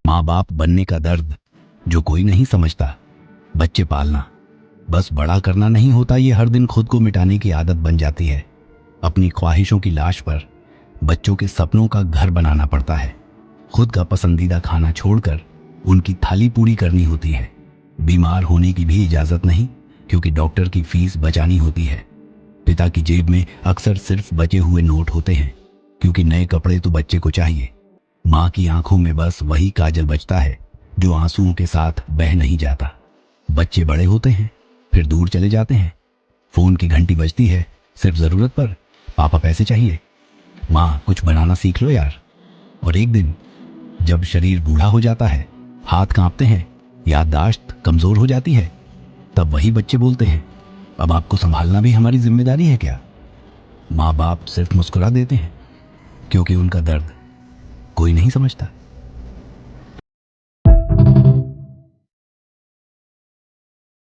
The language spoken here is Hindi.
माँ बाप बनने का दर्द जो कोई नहीं समझता। बच्चे पालना बस बड़ा करना नहीं होता, ये हर दिन खुद को मिटाने की आदत बन जाती है। अपनी ख्वाहिशों की लाश पर बच्चों के सपनों का घर बनाना पड़ता है। खुद का पसंदीदा खाना छोड़कर उनकी थाली पूरी करनी होती है। बीमार होने की भी इजाज़त नहीं, क्योंकि डॉक्टर की फीस बचानी होती है। पिता की जेब में अक्सर सिर्फ बचे हुए नोट होते हैं, क्योंकि नए कपड़े तो बच्चे को चाहिए। माँ की आंखों में बस वही काजल बचता है जो आंसुओं के साथ बह नहीं जाता। बच्चे बड़े होते हैं, फिर दूर चले जाते हैं। फोन की घंटी बजती है सिर्फ जरूरत पर, पापा पैसे चाहिए, माँ कुछ बनाना सीख लो यार। और एक दिन जब शरीर बूढ़ा हो जाता है, हाथ कांपते हैं, याददाश्त कमजोर हो जाती है, तब वही बच्चे बोलते हैं, अब आपको संभालना भी हमारी जिम्मेदारी है क्या? माँ बाप सिर्फ मुस्कुरा देते हैं, क्योंकि उनका दर्द कोई नहीं समझता।